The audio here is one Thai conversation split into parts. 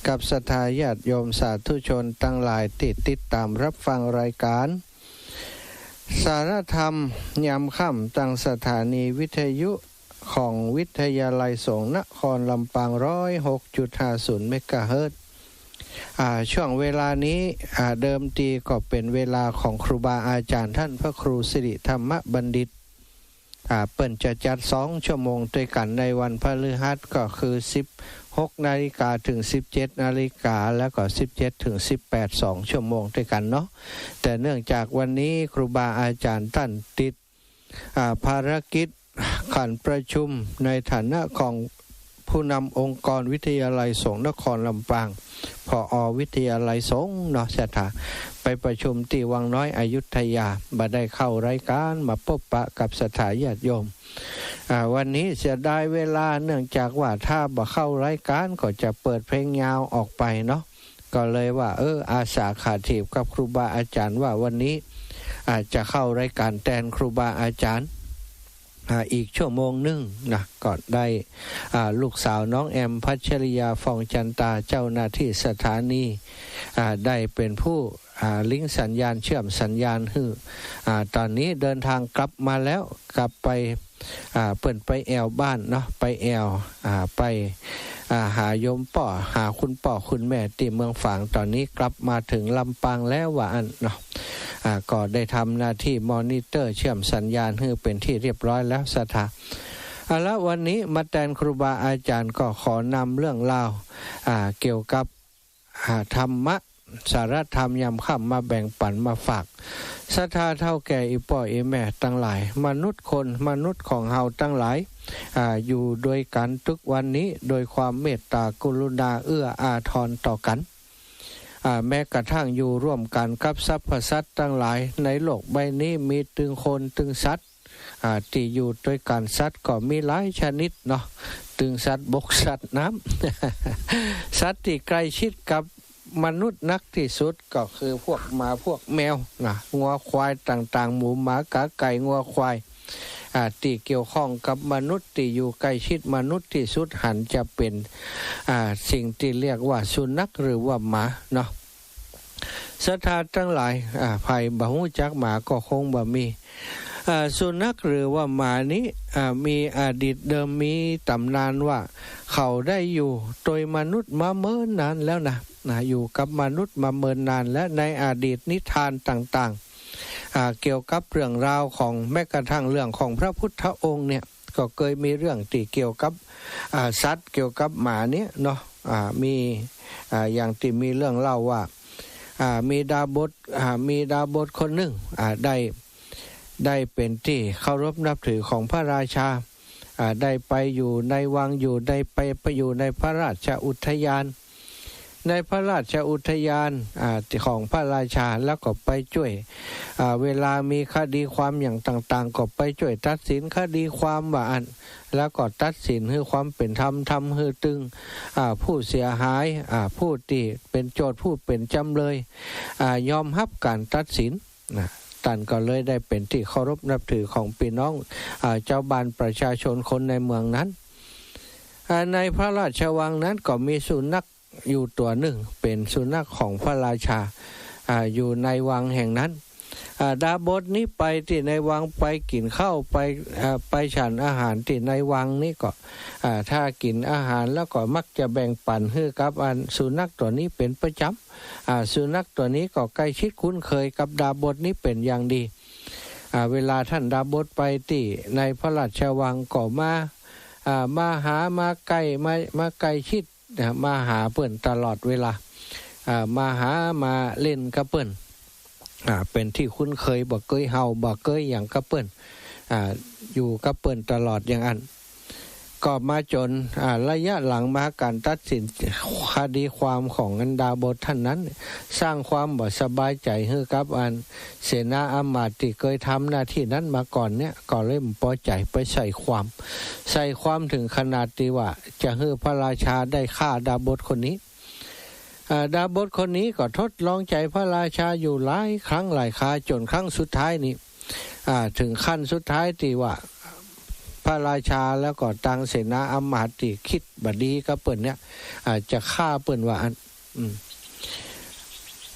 กับศรัทธาญาติโยมสาธุชนตั้งหลายติดตามรับฟังรายการสารธรรมยามค่ำตั้งสถานีวิทยุของวิทยาลัยสงฆ์นครลำปาง 106.50 เมกะเฮิรตซ์ช่วงเวลานี้เดิมทีก็เป็นเวลาของครูบาอาจารย์ท่านพระครูสิริธรรมบัณฑิตเปิ่นจะจัด2ชั่วโมงด้วยกันในวันพฤหัสก็คือ16 นาฬิกาถึง 17 นาฬิกาแล้วก็17ถึง18 2ชั่วโมงด้วยกันเนาะแต่เนื่องจากวันนี้ครูบาอาจารย์ท่านติดภารกิจขันประชุมในฐานะของผู้นำองค์กรวิทยาลัยสงฆ์นครลำปางผอ.วิทยาลัยสงฆ์เนาะสถาไปประชุมที่วังน้อยอยุธยาบ่ได้เข้ารายการมาพบปะกับศรัทธาญาติโยมวันนี้เสียดายเวลาเนื่องจากว่าถ้าบ่เข้ารายการก็จะเปิดเพลงยาวออกไปเนาะก็เลยว่าอาสาขาทีบกับครูบาอาจารย์ว่าวันนี้อาจจะเข้ารายการแทนครูบาอาจารย์อีกชั่วโมงนึงนะก็ได้ลูกสาวน้องแอมพัชริยาฟองจันตาเจ้าหน้าที่สถานีได้เป็นผู้ลิงก์สัญญาณเชื่อมสัญญาณตอนนี้เดินทางกลับมาแล้วกลับไปเปิ่นไปแอวบ้านเนาะไปแอวไปหาโยมป่อหาคุณป่อคุณแม่ที่เมืองฝางตอนนี้กลับมาถึงลำปางแล้วว่าอันเนาะก็ได้ทำหน้าที่มอนิเตอร์เชื่อมสัญญาณให้เป็นที่เรียบร้อยแล้วสถาแล้ววันนี้มาแทนครูบาอาจารย์ก็ขอนำเรื่องราวเกี่ยวกับธรรมะสารธรรมยามค่ำมาแบ่งปันมาฝากศรัทธาเท่าแก่อีป่ออีแม่ตั้งหลายมนุษย์ของเฮาตั้งหลายอยู่โดยกันทุกวันนี้โดยความเมตตากรุณาเอื้ออาทรต่อกันแม้กระทั่งอยู่ร่วมกันกับสรรพสัตว์ทั้งหลายในโลกใบนี้มีตึงคนตึงสัตว์ที่อยู่ด้วยกันสัตว์ก็มีหลายชนิดเนาะตึงสัตว์บกสัตว์น้ำ สัตว์ที่ใกล้ชิดกับมนุษย์นักที่สุดก็คือพวกหมาพวกแมวงัวควายต่างๆหมูหมากาไก่งัวควายที่เกี่ยวข้องกับมนุษย์ที่อยู่ใกล้ชิดมนุษย์ที่สุดหันจะเป็นสิ่งที่เรียกว่าสุนัขหรือว่าหมาเนาะศรัทธาทั้งหลายภัยบ่ฮู้จักหมาก็คงบ่มีสุนัขหรือว่าหมานี้มีอดีตเดิมมีตำนานว่าเขาได้อยู่โดยมนุษย์มาเมินนานแล้วนะอยู่กับมนุษย์มาเมินนานและในอดีตนิทานต่างๆเกี่ยวกับเรื่องราวของแม้กระทั่งเรื่องของพระพุทธองค์เนี่ยก็เคยมีเรื่องที่เกี่ยวกับสัตว์เกี่ยวกับหมาเนี่ยเนาะมีอย่างที่มีเรื่องเล่าว่ามีดาบทคนหนึ่งได้เป็นที่เคารพนับถือของพระราชาได้ไปอยู่ในวังอยู่ได้ไปอยู่ในพระราชอุทยานของพระราชาแล้วก็ไปช่วยเวลามีคดีความอย่างต่างๆก็ไปช่วยตัดสินคดีความว่าอันแล้วก็ตัดสินให้ความเป็นธรรมทำให้ตึงผู้เสียหายผู้ที่เป็นโจทย์ผู้เป็นจำเลยยอมรับการตัดสินท่านก็เลยได้เป็นที่เคารพนับถือของพี่น้องเจ้าบ้านประชาชนคนในเมืองนั้นในพระราชวังนั้นก็มีสุนัขอยู่ตัวหนึ่งเป็นสุนัขของพระราชาอยู่ในวังแห่งนั้นดาบทนี้ไปที่ในวังไปกินข้าวไปฉันอาหารที่ในวังนี้ก็ถ้ากินอาหารแล้วก็มักจะแบ่งปันให้กับสุนัขตัวนี้เป็นประจำสุนัขตัวนี้ก็ใกล้ชิดคุ้นเคยกับดาบทนี้เป็นอย่างดีเวลาท่านดาบทไปที่ในพระราชวังก็มาหามาใกล้ชิดมาหาเปิ้นตลอดเวลามาเล่นกับเปิ้นเป็นที่คุ้นเคยบ่เคยเห่าบ่เคยอย่างกับเปิ้นอยู่กับเปิ้นตลอดอย่างนั้นก็มาจนระยะหลังมาการตัดสินคดีความของอันดาบทท่านนั้นสร้างความบ่สบายใจให้กับเสนาอมาตย์ที่เคยทำหน้าที่นั้นมาก่อนเนี่ยก็เลยบ่พอใจไปใส่ความถึงขนาดที่ว่าจะให้พระราชาได้ฆ่าดาบทคนนี้ดาบทคนนี้ก็ทดลองใจพระราชาอยู่หลายครั้งหลายคราจนครั้งสุดท้ายนี้ถึงขั้นสุดท้ายที่ว่า พระราชาแล้วก็ตังเสนาอำมาตย์ที่คิดบดีก็เปิ้นเนี่ยอาจจะฆ่าเปิ้นว่า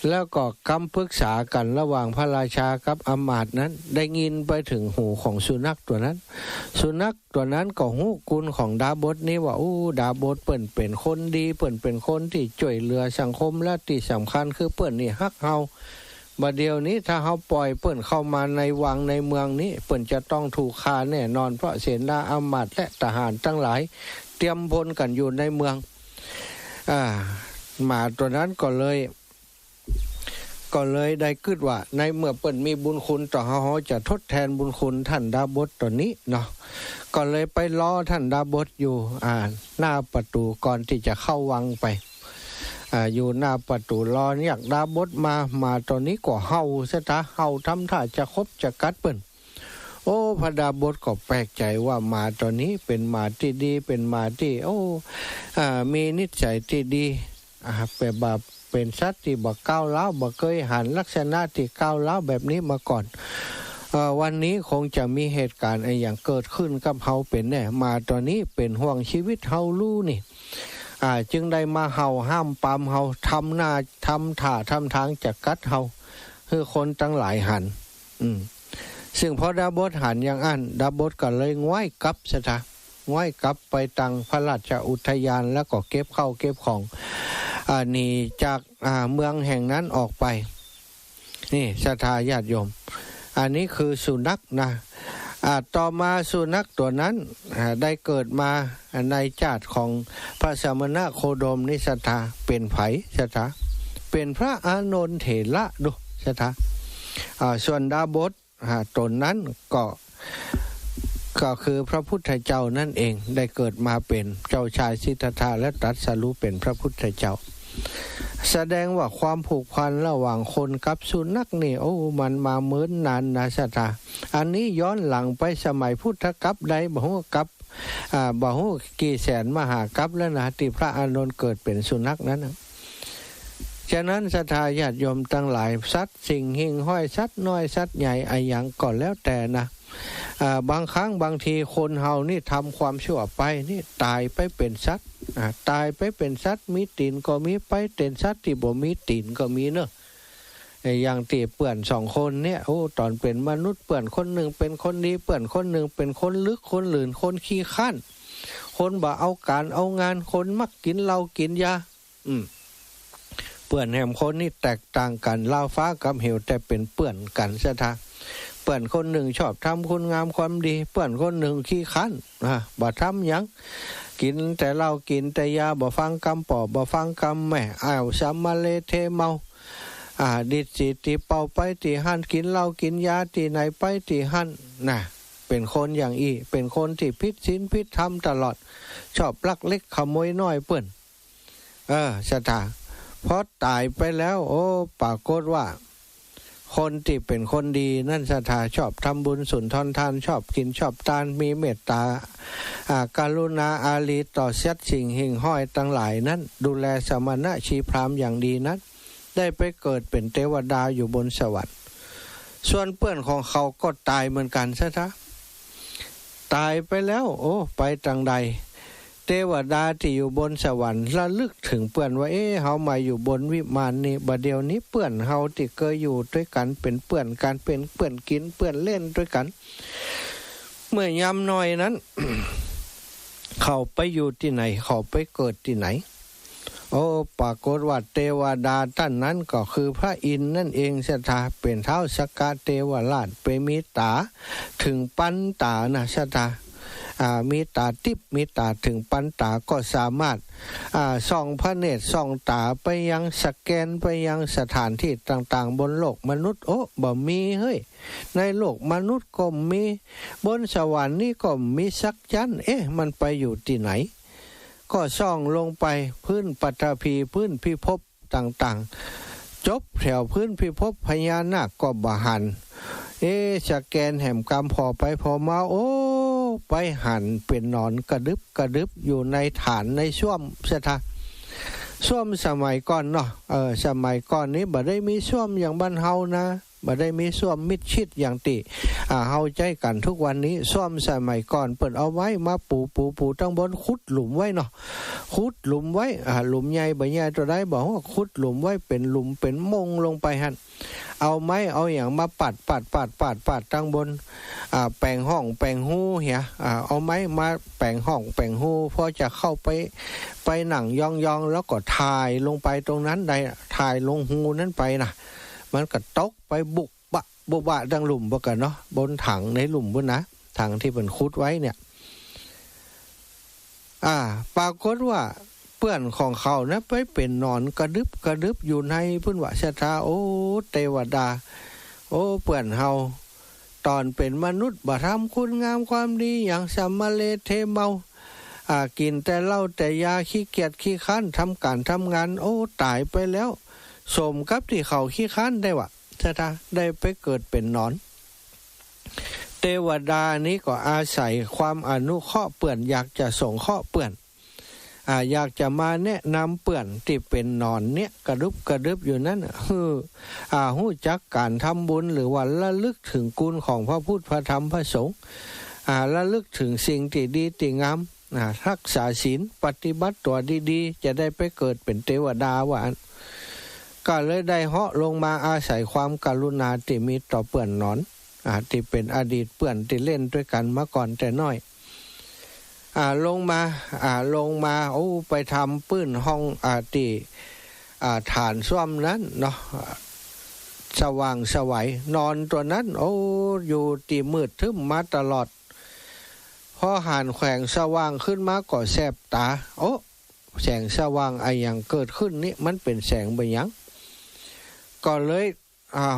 แล้วก็คำปรึกษากันระหว่างพระราชากับอำมาตย์นั้นได้ยินไปถึงหูของสุนัขตัวนั้นสุนัขตัวนั้นก็ฮู้กุลของดาบทนี้ว่าดาบทเปิ้นเป็นคนดีเปิ้นเป็นคนที่ช่วยเหลือสังคมและที่สำคัญคือเปิ้นนี่ฮักเฮาบัดเดี๋ยวนี้ถ้าเฮาปล่อยเปิ้นเข้ามาในวังในเมืองนี้เปิ้นจะต้องถูกฆ่าแน่นอนเพราะเสนาอำมาตย์และทหารทั้งหลายเตรียมพลกันอยู่ในเมืองหมาตัวนั้นก็เลยได้คิดว่าในเมื่อเปิ้นมีบุญคุณต่อเฮาจะทดแทนบุญคุณท่านดาบทตัวนี้เนาะก็เลยไปล้อท่านดาบทอยู่หน้าประตูก่อนที่จะเข้าวังไปอยู่หน้าประตูรออยากดาบทมาตอนนี้ก็เฮาซะตาเฮาทำท่าจะคบจะกัดเปิ้นพระดาบทก็แปลกใจว่าหมาตัวนี้เป็นหมาที่ดีเป็นหมาที่มีนิสัยที่ดีเป็นสัตว์ที่บ่ก้าวร้าวบ่เคยหันลักษณะที่ก้าวร้าวแบบนี้มาก่อนวันนี้คงจะมีเหตุการณ์อย่างเกิดขึ้นกับเฮาเป็นแน่มาตอนนี้เป็นห่วงชีวิตเฮารู้นี่จึงได้มาเฮาห้ามปามเฮาทำหน้าทำท่าทำทางจะกัดเฮาคือคนตั้งหลายหันซึ่งพอดาบทหันอย่างอันดาบทก็เลยง่อยกลับซะท่าง่อยกลับไปตังพระราชอุทยานแล้วก็เก็บข้าวเก็บของหนีจากเมืองแห่งนั้นออกไปนี่ศรัทธาญาติโยมอันนี้คือสุนัขนะต่อมาสุนัขตัวนั้นได้เกิดมาในชาติของพระสมณโคดมนิศรัทธาเป็นไผศรัทธาเป็นพระอานนท์เถระดูศรัทธาส่วนดาบทตนนั้นก็คือพระพุทธเจ้านั่นเองได้เกิดมาเป็นเจ้าชายสิทธัตถะและตรัสรู้เป็นพระพุทธเจ้าแสดงว่าความผูกพันระหว่างคนกับสุนัขนี่มันมาเหมือนนานนะศรัทธาอันนี้ย้อนหลังไปสมัยพุทธกัปใดบ่ฮู้กัปบ่ฮู้กี่แสนมหากัปแล้วนะที่พระอานนท์เกิดเป็นสุนัขนั้นนะฉะนั้นศรัทธาญาติโยมทั้งหลายสัตว์สิ่งหิ่งห้อยสัตว์น้อยสัตว์ใหญ่อย่างก็แล้วแต่นะบางครั้งบางทีคนเฮานี่ทำความชั่วไปนี่ตายไปเป็นสัตว์ตายไปเป็นสัตว์มีตีนก็มีไปเป็นสัตว์ที่บ่มีตีนก็มีเนอะอย่างที่เปื่อน2คนเนี่ยตอนเป็นมนุษย์เปื่อนคนหนึ่งเป็นคนดีเปื่อนคนหนึ่งเป็นคนลึกคนหลื่นคนขี้ข้านคนบ่เอาการเอางานคนมักกินเหล้ากินยาเปื่อนแห่งคนนี่แตกต่างกันลาวฟ้ากับเหวแต่เป็นเปื่อนกันซะทางเปื่อนคนหนึ่งชอบทำคุณงามความดีเปื่อนคนหนึ่งขี้ข้านบ่ทำหยังกินแต่เหล้ากินแต่ยาบ่ฟังคำปอบบ่ฟังคำแม่สัมมาเลเทเมาดิจิติเป่าไปที่หั่นกินเหล้ากินยาที่ไหนไปที่หั่นเป็นคนอย่างเป็นคนที่ผิดศีลผิดธรรมตลอดชอบลักเล็กขโมยน้อยเปิ้นศรัทธาพอตายไปแล้วปรากฏว่าคนที่เป็นคนดีนั่นศรัทธาชอบทำบุญสุนทรทานชอบกินชอบทานมีเมตตากรุณาอารีต่อสัตว์สิ่งหิ่งห้อยทั้งหลายนั้นดูแลสมณะชีพราหมณ์อย่างดีนั้นได้ไปเกิดเป็นเทวดาอยู่บนสวรรค์ส่วนเพื่อนของเขาก็ตายเหมือนกันซะท่าตายไปแล้วไปทางใดเทวดาที่อยู่บนสวรรค์ระลึกถึงเพื่อนว่าเฮามาอยู่บนวิมานนี่บัดเดี๋ยวนี้เพื่อนเฮาที่เคยอยู่ด้วยกันเป็นเพื่อนกันเป็นเพื่อนกินเพื่อนเล่นด้วยกันเมื่อยามน้อยนั้น เขาไปอยู่ที่ไหนเขาไปเกิดที่ไหนปรากฏว่าเทวดาท่านนั้นก็คือพระอินทร์นั่นเองศรัทธาเป็นเท้าสกเทวราชไปมีตาถึงปันตานะศรัทธามีตาทิพย์มีตาถึงปันตาก็สามารถส่องพระเนตรส่องตาไปยังสแกนไปยังสถานที่ต่างๆบนโลกมนุษย์บ่มีเฮ้ยในโลกมนุษย์ก็มีบนสวรรค์นี่ก็มีสักยันมันไปอยู่ที่ไหนก็ส่องลงไปพื้นปฐพีพื้นพิภพต่างๆจบแถวพื้นพิภพพญานาคก็บ่หันสแกนแห่มกรรมพอไปพอมาไปหันเป็นนอนกระดึบอยู่ในฐานในส้วมซะท่าส้วมสมัยก่อนเนาะสมัยก่อนนี้บ่ได้มีส้วมอย่างบ้านเฮานะ บ่ได้มีส้วมมิดชิดอย่างติเฮาใจกันทุกวันนี้ส้วมสมัยก่อนเปิดเอาไว้มาปูตั้งบนขุดหลุมไว้เนาะขุดหลุมไว้หลุมใหญ่บ่ใหญ่ตัวใดบอกว่าขุดหลุมไว้เป็นหลุมเป็นมงลงไปหั่นเอาไม้เอาอย่างมาปัดตั้งบนแปลงห้องแปลงหูเหียเอาไม้มาแปลงห้องแปลงหูพอจะเข้าไปหนังยองแล้วก็ถ่ายลงไปตรงนั้นได้ถ่ายลงหูนั้นไปนะมันก็ตกไปบุบะดังหลุมบ่กันเนาะบนถังในหลุมพุ่นนะถังที่เป็นขุดไว้เนี่ยปรากฏว่าเพื่อนของเขานะไปเป็นนอนกระดึบอยู่ในพุ่นวะชะตาโอ้เทวดาโอ้เพื่อนเฮาตอนเป็นมนุษย์บ่ทำคุณงามความดีอย่างสัมมาเลเทเมากินแต่เหล้าแต่ยาขี้เกียจขี้ค้านทำการทำงานโอ้ตายไปแล้วสมกับที่เขาขี้ค้านได้วะชะตาได้ไปเกิดเป็นนอนเทวดานี้ก็อาศัยความอนุเคราะห์เปื่อนอยากจะส่งเคราะห์เปื่อนอยากจะมาแนะนำเปื่อนที่เป็นนอนเนี่ยกระดึบอยู่นั้นฮู้จักการทำบุญหรือว่าระลึกถึงคุณของพระพุทธพระธรรมพระสงฆ์ระลึกถึงสิ่งที่ดีที่งามรักษาศีลปฏิบัติตัวดีๆจะได้ไปเกิดเป็นเทวดาว่าก็เลยได้เหาะลงมาอาศัยความกรุณาที่มีต่อเปื่อนนอนที่เป็นอดีตเปื่อนที่เล่นด้วยกันมาก่อนแต่น้อยลงมาโอ้ไปทำปื้นห้องที่ฐานซ่วมนั้นเนาะสว่างสวัยนอนตัวนั้นโอ้อยู่ที่มืดทึมมาตลอดพอหันแขวงสว่างขึ้นมาก็แสบตาโอ้แสงสว่างอย่างเกิดขึ้นนี่มันเป็นแสงบะหยังก็เลย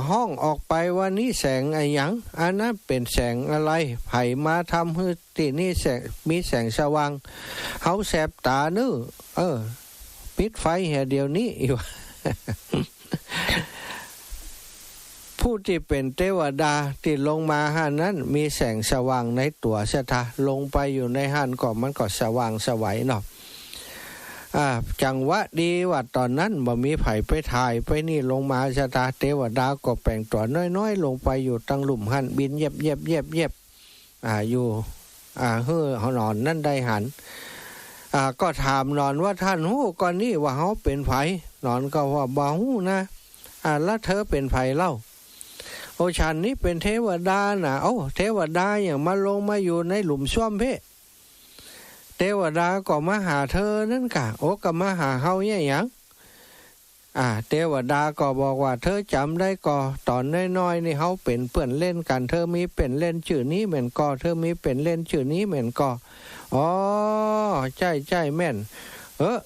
ห้องออกไปว่านี่แสงอะไรยังอันนั้นเป็นแสงอะไรไผมาทำให้ที่นี่แสงมีแสงสว่างเฮาแสบตาเนื้อปิดไฟเดี๋ยวนี้อยู่ ผู้ที่เป็นเทวดาที่ลงมาหันนั้นมีแสงสว่างในตัวเสถาลงไปอยู่ในหันก็มันก็สว่างสวัยเนาะจังหวะดีว่าตอนนั้นบ่มีไผไปถ่ายไปนี่ลงมาชะตาเทวดาก็แปลงตัวน้อยๆลงไปอยู่ตั้งหลุมหันบินเย็บอยู่เฮานอนนั่นได้หันก็ถามนอนว่าท่านฮู้ก่อนนี้ว่าเฮาเป็นไผนอนก็ว่าบ่ฮู้นะแล้วเธอเป็นไผเล่าโอฉันนี้เป็นเทวดาน่ะโอ้เทวดาอย่างมาลงมาอยู่ในหลุมซ่วมเพเทวดาก็มาหาเธอนั่นกะโอ้ก็มาหาเฮาเนี่ยหยังเทวดาก็บอกว่าเธอจำได้ก็ตอนน้อยๆนี่เฮาเป็นเพื่อนเล่นกันเธอมีเป็นเล่นชื่อนี้เหมือนก็เธอมีเป็นเล่นชื่อนี้เหมือนก็อ๋อใช่แม่น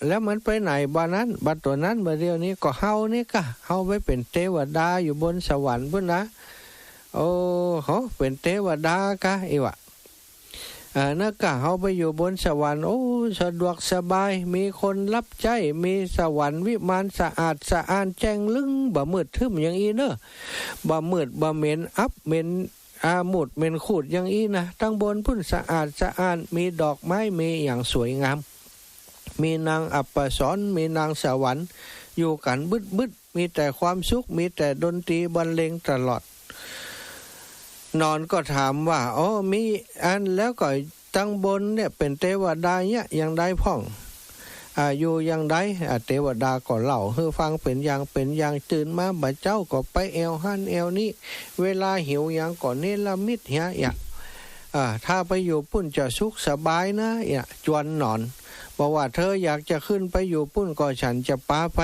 แล้วมันไปไหนบ้านนั้นบัดตัวนั้นบัดเดียวนี้ก็เฮานี่กะเฮาไปเป็นเทวดาอยู่บนสวรรค์พุ่นนะโอ้เฮาเป็นเทวดากะอีวะนักกะเฮาไปอยู่บนสวรรค์โอ้สะดวกสบายมีคนรับใช้มีสวรรค์วิมานสะอาดสะอ้านแจ้งลึงบ่มืดทึมอย่างอีเนอะบ่มืดบ่เหม็นอับเหม็นหมุดเหม็นขูดอย่างอีนะตั้งบนพุ่นสะอาดสะอ้านมีดอกไม้มีอย่างสวยงามมีนางอัปปสรมีนางสวรรค์อยู่กันบึดมีแต่ความสุขมีแต่ดนตรีบรรเลงตลอดนอนก็ถามว่าอ๋อมีอันแล้วก็ตั้งบนเนี่ยเป็นเทวดาเนี่ยยังได้พ่องอยู่ยังได้เทวดาก็เล่าให้ฟังเป็นอย่างตื่นมาบัดเจ้าก็ไปแอวหันแอวนี้เวลาหิวอย่างก่อนเนรมิตเหียถ้าไปอยู่ปุ้นจะสุขสบายนะจวนนอนบอกว่าเธออยากจะขึ้นไปอยู่ปุ้นก็ฉันจะพาไป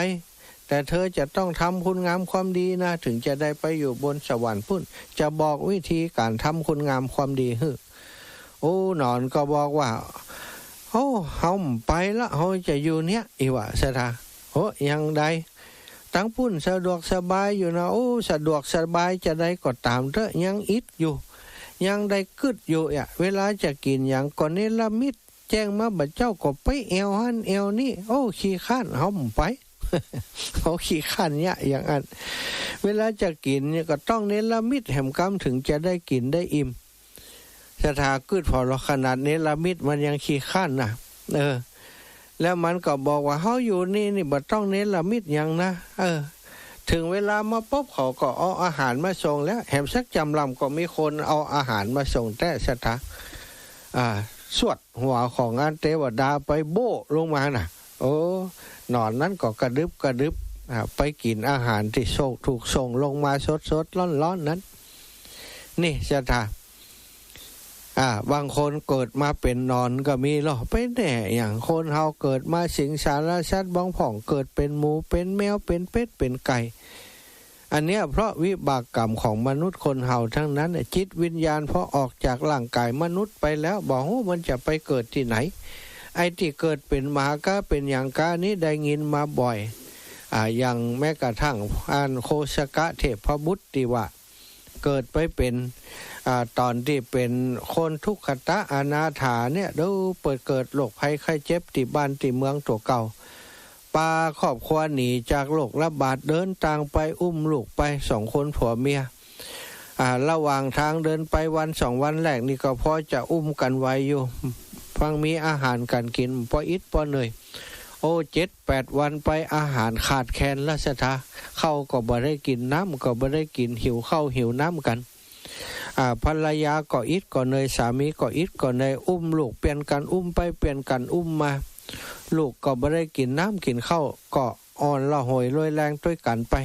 แต่เธอจะต้องทำคุณงามความดีนะถึงจะได้ไปอยู่บนสวรรค์พุ่นจะบอกวิธีการทำคุณงามความดีโอ้นอนก็บอกว่าโอ้เฮาไปละเฮาจะอยู่เนี้ยอีวะสะทาโอ้ยังใดตั้งพุ่นสะดวกสบายอยู่นะโอ้สะดวกสบายจะได้ก็ตามเถอะยังอิดอยู่ยังได้กึดอยู่เวลาจะกินอย่างก่อนนี้ละมิดแจ้งมาบัดเจ้าก็ไปแอวหันแอวนี่โอ้ขี้ข้านเฮาไปเขาขี้ข้านเนี่ยอย่างนั้นเวลาจะกินเนี่ยก็ต้องเนรมิตแห่มกำถึงจะได้กินได้อิ่มสถากืดพอเราขนาดเนรมิตมันยังขี้ข้านนะแล้วมันก็บอกว่าเฮาอยู่นี่บ่ต้องเนรมิตอย่างนะเธ ถึงเวลามาปุ๊บเขาก็เอาอาหารมาส่งแล้วแหมสักจำลำก็มีคนเอาอาหารมาส่งแต่สถาสวดหัวของงานเทวดาไปโบ้ลงมาน่ะโอ้นอนนั้นก็กระดึบไปกินอาหารที่ถูกส่งลงมาสดร้อนนั้นนี่สถาบางคนเกิดมาเป็นนอนก็มีหรอไปแน่อย่างคนเฮาเกิดมาสิงสารสัตว์บางผ่องเกิดเป็นหมูเป็นแมวเป็นเป็ดเป็นไก่อันเนี้ยเพราะวิบากกรรมของมนุษย์คนเฮาทั้งนั้นจิตวิญญาณพอออกจากร่างกายมนุษย์ไปแล้วบอกว่ามันจะไปเกิดที่ไหนไอ้ที่เกิดเป็นมหากาเป็นอย่างกานี้ได้ยินมาบ่อยอย่างแม้กระทั่งโคสกะเทพบุตรที่ว่าเกิดไปเป็นตอนที่เป็นคนทุกขตะอนาถาเนี่ยดูเปิดเกิดโรคภัยไข้เจ็บที่บ้านที่เมืองตัวเก่าปาครอบครัวหนีจากโรคระบาดเดินทางไปอุ้มลูกไป2 คนผัวเมียระหว่างทางเดินไปวัน2 วันแรกนี่ก็พอจะอุ้มกันไว้อยู่ฟังมีอาหารกันกินพออิดพอเหนื่อยโอ้7-8 วันไปอาหารขาดแคลนละสถาเข้าก็บ่ได้กินน้ำก็บ่ได้กินหิวข้าวหิวน้ำกันภรรยาก็อิดก็เหนื่อยสามีก็อิดก็เหนื่อยอุ้มลูกเปลี่ยนกันอุ้มไปเปลี่ยนกันอุ้มมาลูกก็บ่ได้กินน้ำกินข้าวก็อ่อนละหอยลอยแรงด้วยกันไป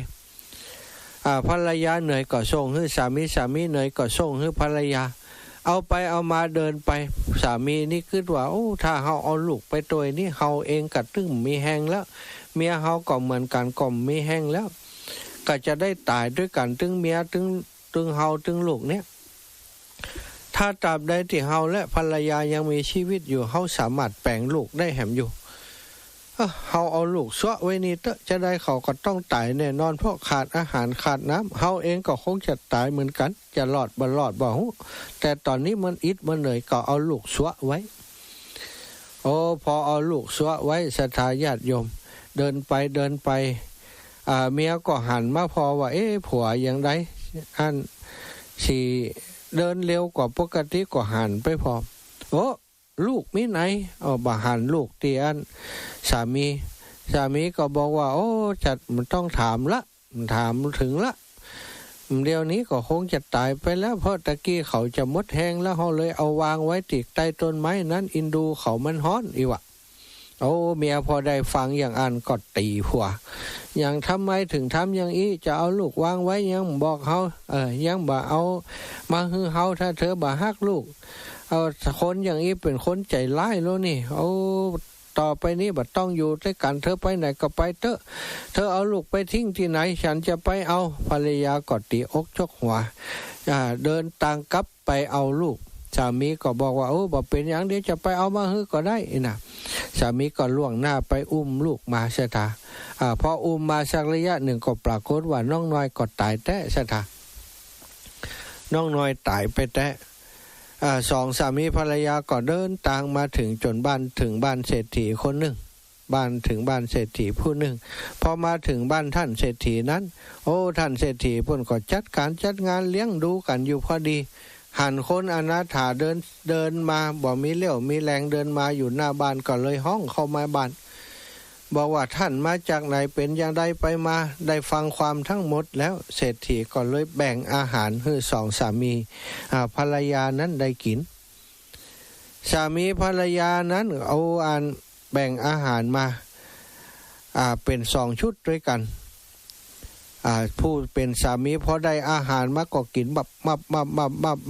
ภรรยาเหนื่อยก็ส่งให้สามีเหนื่อยก็ส่งให้ภรรยาเอาไปเอามาเดินไปสามีนี่คิดว่าโอ้ถ้าเฮาเอาลูกไปตัวนี้เฮาเองก็ตึงมีแห้งแล้วเมียเฮาก็เหมือนกันก็มีแห้งแล้วก็จะได้ตายด้วยกันตึงเมียตึงเฮาตึงลูกเนี่ยถ้าตราบใดที่เฮาและภรรยายังมีชีวิตอยู่เฮาสามารถแปลงลูกได้แหมอยู่เฮาเอาลูกซะไว้นี่เตอะจะได้เขาก็ต้องตายแน่นอนเพราะขาดอาหารขาดน้ำเฮาเองก็คงจะตายเหมือนกันจะรอดบ่ฮู้แต่ตอนนี้มันอิดมันเหนื่อยก็เอาลูกซะไว้โอ้พอเอาลูกซะไว้ศรัทธาญาติโยมเดินไปเมียก็หันมาพอว่าผัวอย่างไรอันสิเดินเร็วกว่าปกติก็หันไปพอโอ้ลูกมีไหนบ่หันลูกเตียนสามีก็บอกว่าโอ้จัดมันต้องถามถึงละเดี๋ยวนี้ก็คงจะตายไปแล้วเพราะตะกี้เขาจะมดแห้งแล้วเขาเลยเอาวางไว้ติดใต้ต้นไม้นั้นอินดูเขามันฮ้อนอีวะโอ้เมียพอได้ฟังอย่างอันก็ตีผัวอย่างทำไมถึงทำอย่างนี้จะเอาลูกวางไว้ยังบอกเขายังบ่เอามาฮือเฮาถ้าเธอบ่ฮักลูกเอาคนอย่างนี้เป็นคนใจร้ายแล้วนี่เอาต่อไปนี้บ่ต้องอยู่ด้วยกันเธอไปไหนก็ไปเถอะเธอเอาลูกไปทิ้งที่ไหนฉันจะไปเอาภรรยาก็ตีอกชกหัวเดินต่างกลับไปเอาลูกสามีก็บอกว่าบ่เป็นอย่างเดียวจะไปเอามาฮือก็ได้นะสามีก็ล่วงหน้าไปอุ้มลูกมาเสถาพออุ้มมาสักระยะหนึ่งก็ปรากฏว่าน้องน้อยก็ตายแท้เสถาน้องน้อยตายไปแท้2 สามีภรรยาก็เดินทางมาถึงจนถึงบ้านเศรษฐีคนหนึ่งบ้านเศรษฐีผู้หนึ่งพอมาถึงบ้านท่านเศรษฐีนั้นโอ้ท่านเศรษฐีเพิ่นก็จัดงานเลี้ยงดูกันอยู่พอดีหันคนอนาถาเดินมาบ่มีเลี้ยวมีแรงเดินมาอยู่หน้าบ้านก็เลยห้องเข้ามาบ้านบอกว่าท่านมาจากไหนเป็นอย่างใดไปมาได้ฟังความทั้งหมดแล้วเศรษฐีก็เลยแบ่งอาหารให้2 สามีภรรยานั้นได้กินสามีภรรยานั้นเอาแบ่งอาหารมาเป็น2 ชุดด้วยกันผู้เป็นสามีพอได้อาหารมาก็กินแบบ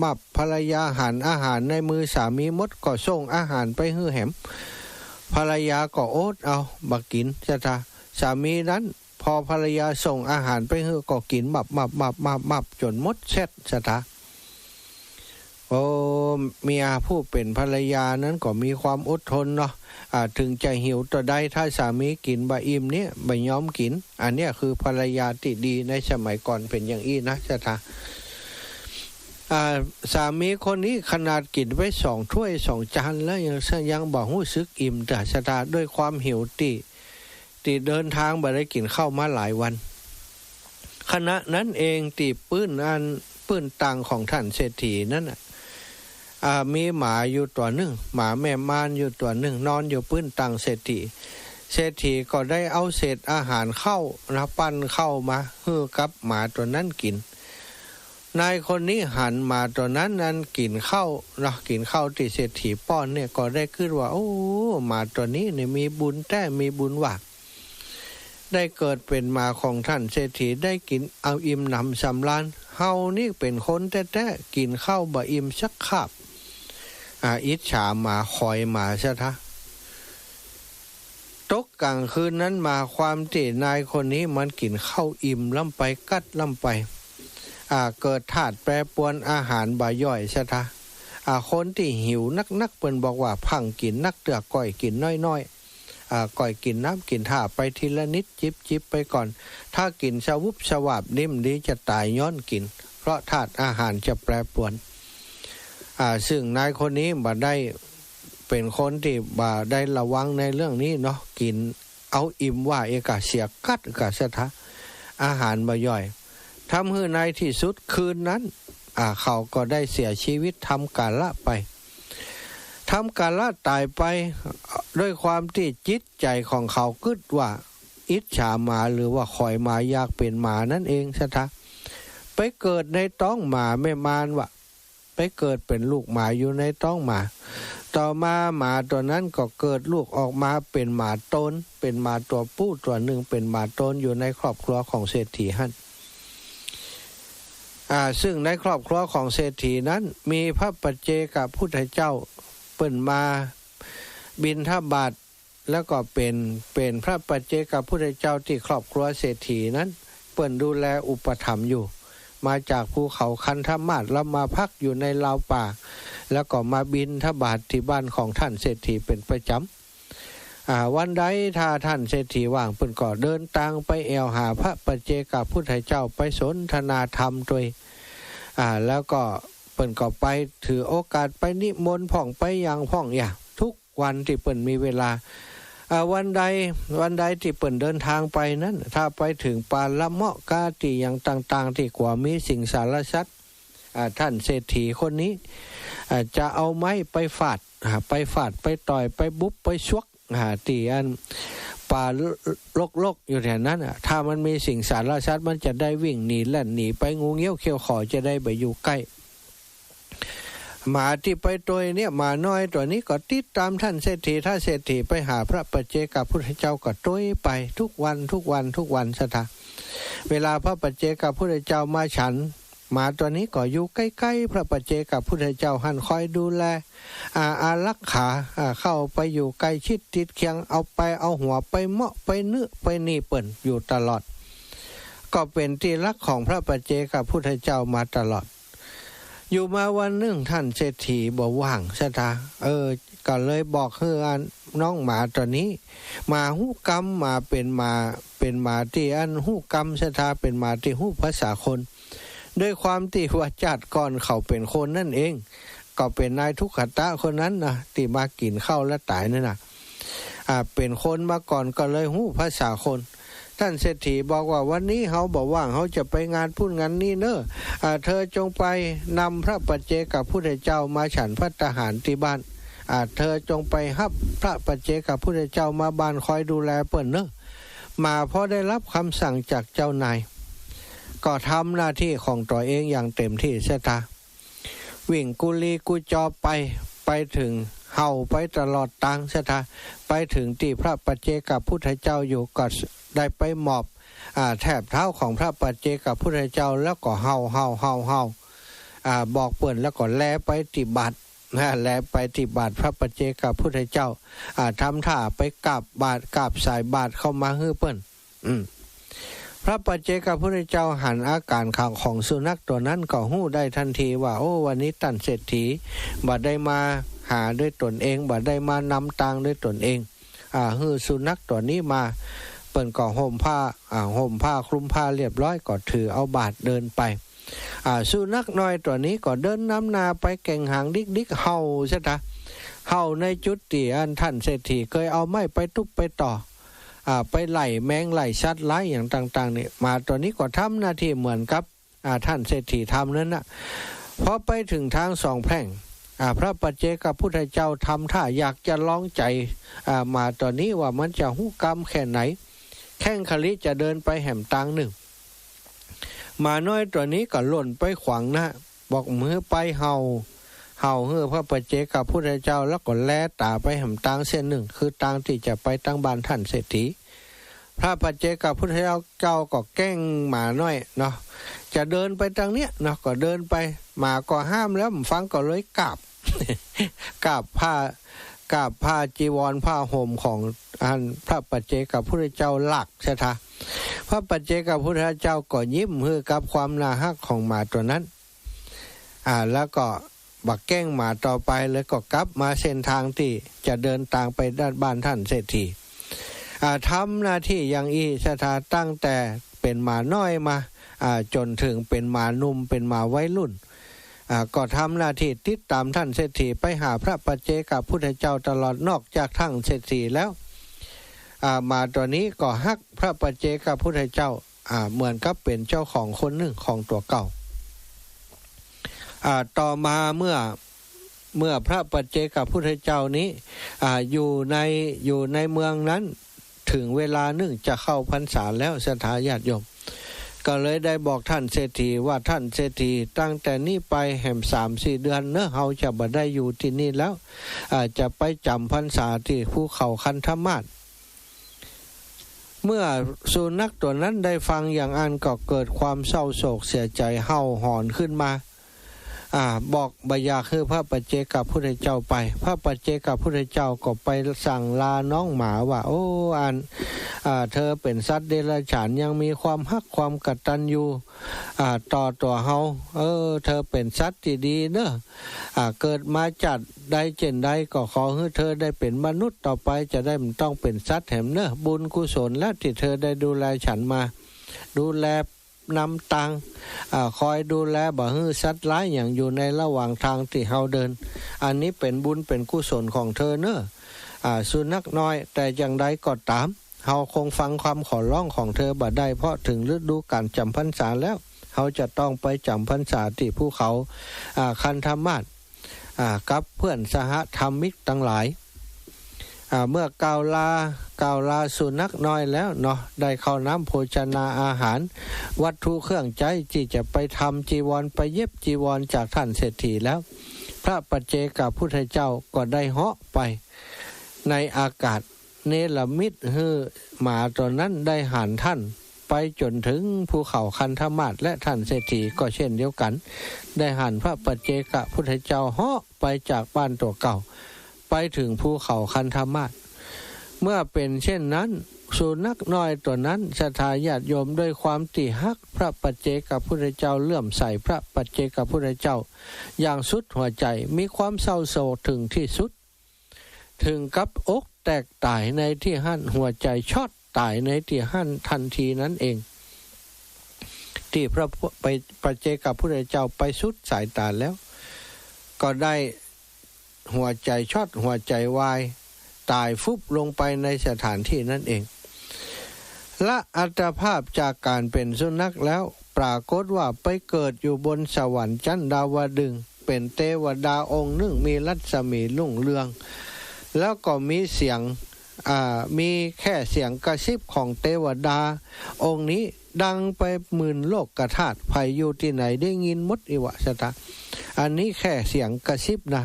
มับภรรยาหันอาหารในมือสามีมดก็ส่งอาหารไปให้แหมภรรยาก็อดเอาบักกินจ้ะสามีนั้นพอภรรยาส่งอาหารไปให้ก็กินมับจนหมดเสร็จจ้ะโอ้เมียผู้เป็นภรรยานั้นก็มีความอดทนเนาะถึงจะหิวต่อใดถ้าสามีกินบะอิ่มเนี่ยบ่ยอมกินอันเนี้ยคือภรรยาที่ดีในสมัยก่อนเป็นอย่างอี้นะจ้ะสามีคนนี้ขนาดกินไว้2 ถ้วย 2 จานแล้วยังบ่รู้สึกอิ่มแต่ชะตาด้วยความหิวที่เดินทางบ่ได้กินข้าวมาหลายวันขณะนั้นเองที่ปื้นตังของท่านเศรษฐีนั้นมีหมาอยู่ตัวหนึ่งหมาแม่ม่านอยู่ตัวหนึ่งนอนอยู่ปื้นตังเศรษฐี เศรษฐีก็ได้เอาเศษอาหารเข้านะปั้นเข้ามาให้กับหมาตัวนั้นกินนายคนนี้หันหมาตัวนั้นกินข้าวนะกินข้าวที่เศรษฐีป้อนเนี่ยก็ได้ขึ้นว่าโอ้หมาตัวนี้เนี่ยมีบุญแต่มีบุญว่าได้เกิดเป็นหมาของท่านเศรษฐีได้กินเอาอิ่มหนำสำราญเฮานี่เป็นคนแท้ๆกินข้าวบ่อิ่มสักคาบอิจฉาหมาคอยหมาซะทะตกกลางคืนนั้นมาความที่นายคนนี้มันกินข้าวอิ่มล้ำไปกัดล้ำไปเกิดธาตุแปรปรวนอาหารบ่ย่อยซะทะคนที่หิวนักเปิ้นบอกว่าพังกินนักเตือก้อยกินน้อยๆก้อยกินน้ำกินท่าไปทีละนิดจิบไปก่อนถ้ากินสวุบสวาบนิ่มดีจะตายย้อนกินเพราะธาตุอาหารจะแปรปรวนซึ่งนายคนนี้บ่ได้เป็นคนที่บ่ได้ระวังในเรื่องนี้เนาะกินเอาอิ่มว่าเอกะเสียกัดกะซะทะอาหารบ่ย่อยทำให้ในที่สุดคืนนั้นเขาก็ได้เสียชีวิตทำกาละไปทำกาละตายไปด้วยความที่จิตใจของเขาคิดว่าอิจฉาหมาหรือว่าคอยหมาอยากเป็นหมานั่นเองซะทะไปเกิดในท้องหมาแม่มารวะไปเกิดเป็นลูกหมาอยู่ในท้องหมาต่อมาหมาตัวนั้นก็เกิดลูกออกมาเป็นหมาตนเป็นหมาตัวผู้ตัวหนึ่งเป็นหมาตนอยู่ในครอบครัวของเศรษฐีหั่นซึ่งในครอบครัวของเศรษฐีนั้นมีพระปัจเจกพุทธเจ้าเปิ้นมาบิณฑบาตแล้วก็เป็นพระปัจเจกพุทธเจ้าที่ครอบครัวเศรษฐีนั้นเปิ้นดูแลอุปถัมภ์อยู่มาจากภูเขาคันธมาศแล้วมาพักอยู่ในลาวป่าแล้วก็มาบิณฑบาตที่บ้านของท่านเศรษฐีเป็นประจำวันใดถ้าท่านเศรษฐีว่างเปิ้นก็เดินทางไปแอวหาพระปัจเจกพุทธเจ้าไปสนทนาธรรมด้วยแล้วก็เปิ้นก็ไปถือโอกาสไปนิมนต์พ่องไปยังพ่องอย่าทุกวันที่เปิ้นมีเวลาวันใดที่เปิ้นเดินทางไปนั้นถ้าไปถึงป่าละเมาะกาที่อย่างต่างๆที่กว่ามีสิ่งสารสัตว์ท่านเศรษฐีคนนี้จะเอาไม้ไปฟาดไปต่อยไปบุบไปชวกที่อันป่าลกอยู่แถวนั้นถ้ามันมีสิ่งสารสัตว์มันจะได้วิ่งหนีแล่นหนีไปงูเงี้ยวเขี้ยวขอจะได้ไปอยู่ใกล้หมาที่ไปตัวเนี่ยหมาน้อยตัวนี้ก็ติดตามท่านเศรษฐีถ้าเศรษฐีไปหาพระปัจเจกพุทธเจ้าก็ตัวไปทุกวันซะทะเวลาพระปัจเจกพุทธเจ้ามาฉันหมาตัวนี้ก็อยู่ใกล้ๆพระปัจเจกพุทธเจ้าหันคอยดูแลอารักขาเข้าไปอยู่ใกล้ชิดติดเคียงเอาหัวไปเมาะไปเนื้อไปนี่เปิ่นอยู่ตลอดก็เป็นที่รักของพระปัจเจกพุทธเจ้ามาตลอดอยู่มาวันหนึ่งท่านเศรษฐีบ่ว่างซะทะก็เลยบอกให้น้องหมาตัวนี้มาฮู้กรรมมาเป็นหมาที่อันฮู้กรรมซะทะเป็นหมาที่ฮู้ภาษาคนด้วยความที่ว่าจัดก่อนเขาเป็นคนนั่นเองก็เป็นนายทุกขตะคนนั้นนะที่มากินข้าวและตายนั่นนะเป็นคนมาก่อนก็เลยฮู้ภาษาคนท่านเศรษฐีบอกว่าวันนี้เขาบอกว่าเขาจะไปงานพูดงานนี้เนอะเธอจงไปนำพระปัจเจกพุทธเจ้ามาฉันภัตตาหารที่บ้านเธอจงไปรับพระปัจเจกพุทธเจ้ามาบ้านคอยดูแลเปิ้นเนอะมาเพราะได้รับคำสั่งจากเจ้านายก็ทำหน้าที่ของตัวเองอย่างเต็มที่เสียทะวิ่งกุลีกุจอไปถึงเฮาไปตลอดตังเสียทะไปถึงที่พระปัจเจกพุทธเจ้าอยู่ก็ได้ไปหมอบแทบเท้าของพระปัจเจกพุทธเจ้าแล้วก็เฮาบอกเปิ้นแล้วก็แลไปฏิบัติแลไปฏิบัติพระปัจเจกพุทธเจ้าทำท่าไปกราบสายบาตรเข้ามาให้เปิ้นพระปัจเจกพุทธเจ้าหันอาการขังของสุนัขตัวนั้นก็หู้ได้ทันทีว่าโอ้วันนี้ท่านเศรษฐีบ่ได้มาหาด้วยตนเองบ่ได้มานำทางด้วยตนเองฮือสุนัขตัวนี้มาเปิ้นก็ห่มผ้าคลุมผ้าเรียบร้อยก็ถือเอาบาตรเดินไปสุนัขน้อยตัวนี้ก็เดินนำหน้าไปแก่งหางดิกเห่าซะทะเห่าในจุดที่อันท่านเศรษฐีเคยเอาไม้ไปทุบไปต่อไปไล่แมงไล่สัตว์ไล่อย่างต่างๆนี่มาตัวนี้ก็ทำหน้าที่เหมือนกับท่านเศรษฐีทำนั้นนะพอไปถึงทางสองแพร่ง พระปัจเจกพุทธเจ้าทำท่าอยากจะลองใจมาตอนนี้ว่ามันจะหู้กรรมแค่ไหนแข้งคลิจะเดินไปแห่มตังหนึ่งมาน้อยตัวนี้ก็หล่นไปขวางหน้าบอกมือไปเห่าเฮือพระปัจเจกพุทธเจ้าแล้วก็แลตาไปแห่มตังเส้นหนึ่งคือตังที่จะไปตั้งบ้านท่านเศรษฐีพระปัจเจกพุทธเจ้าก็แกล้งหมาน้อยเนาะจะเดินไปทางเนี้ยเนาะก็เดินไปหมาก็ห้ามแล้วฟังก็เลยกราบ กราบผ้าจีวรผ้าห่มของพระปัจเจกพุทธเจ้าหลักใช่ไหมพระปัจเจกพุทธเจ้าก็ยิ้มฮือกับความน่าฮักของหมาตัวนั้นแล้วก็บักแกล้งหมาต่อไปแล้วก็กลับมาเส้นทางที่จะเดินทางไปด้านบ้านท่านเศรษฐีทำหน้าที่อย่างอีสถาตั้งแต่เป็นหมาน้อยมาจนถึงเป็นหมานุ่มเป็นหมาวัยรุ่นก็ทำหน้าที่ติดตามท่านเศรษฐีไปหาพระปัจเจกพุทธเจ้าตลอดนอกจากท่านเศรษฐีแล้วมาตัวนี้ก็ฮักพระปัจเจกพุทธเจ้าเหมือนกับเป็นเจ้าของคนหนึ่งของตัวเก่าต่อมาเมื่อพระปัจเจกพุทธเจ้านี้อยู่ในเมืองนั้นถึงเวลาหนึ่งจะเข้าพรรษาแล้วศรัทธาญาติโยมก็เลยได้บอกท่านเศรษฐีว่าท่านเศรษฐีตั้งแต่นี้ไปแห่ม 3-4 เดือนเนอะเฮาจะบ่ได้อยู่ที่นี่แล้วจะไปจำพรรษาที่ภูเขาคันธมาศเมื่อสุนัขตัวนั้นได้ฟังอย่างนั้นก็เกิดความเศร้าโศกเสียใจเห่าหอนขึ้นมาบอกบายาคือพระปัจเจกพุทธเจ้าไปพระปัจเจกพุทธเจ้าก็ไปสั่งลาน้องหมาว่าโอ้เธอเป็นสัตว์เดรัจฉานยังมีความฮักความกตัญญูต่อตัวเฮาเธอเป็นสัตว์ที่ดีเนอะเกิดมาจัดได้เจนใดก็ขอให้เธอได้เป็นมนุษย์ต่อไปจะได้ไม่ต้องเป็นสัตว์แถมเนอะบุญกุศลและที่เธอได้ดูแลฉันมาดูแลนำตังคอยดูแลบ่ฮื้อสัตว์ร้ายอย่างอยู่ในระหว่างทางที่เฮาเดินอันนี้เป็นบุญเป็นกุศลของเธอเนอะสุนัขน้อยแต่อย่างใดก็ตามเฮาคงฟังความขอร้องของเธอบ่ได้เพราะถึงฤดูกาลจำพรรษาแล้วเฮาจะต้องไปจำพรรษาที่ภูเขาคันธมาศกับเพื่อนสหธรรมิกทั้งหลายเมื่อกล่าวลาสุนัขน้อยแล้วเนาะได้เข้าน้ำโภชนาอาหารวัตถุเครื่องใจที่จะไปทำจีวรไปเย็บจีวรจากท่านเศรษฐีแล้วพระปัจเจกพุทธเจ้าก็ได้เหาะไปในอากาศเนรมิตให้หมาตัวนั้นได้หันท่านไปจนถึงภูเขาคันธมาศและท่านเศรษฐีก็เช่นเดียวกันได้หันพระปัจเจกพุทธเจ้าเหาะไปจากบ้านตัวเก่าไปถึงภูเขาคันธมาศเมื่อเป็นเช่นนั้นสุนัขน้อยตัวนั้นศรัทธาญาติโยมด้วยความติฮักพระปัจเจกพุทธเจ้าเลื่อมใสพระปัจเจกพุทธเจ้าอย่างสุดหัวใจมีความเศร้าโศกถึงที่สุดถึงกับอกแตกตายในที่หั่นหัวใจช็อตตายในที่หั่นทันทีนั้นเองที่พระปัจเจกพุทธเจ้าไปสุดสายตาแล้วก็ได้หัวใจช็อตหัวใจวายตายฟุบลงไปในสถานที่นั่นเองและอัตภาพจากการเป็นสุนัขแล้วปรากฏว่าไปเกิดอยู่บนสวรรค์ชั้นดาวดึงส์เป็นเทวดาองค์หนึ่งมีรัศมีรุ่งเรืองแล้วก็มีเสียงมีแค่เสียงกระซิบของเทวดาองค์นี้ดังไปหมื่นโลกธาตุภัยอยู่ที่ไหนได้ยินหมดอิวะสตาอันนี้แค่เสียงกระซิบนะ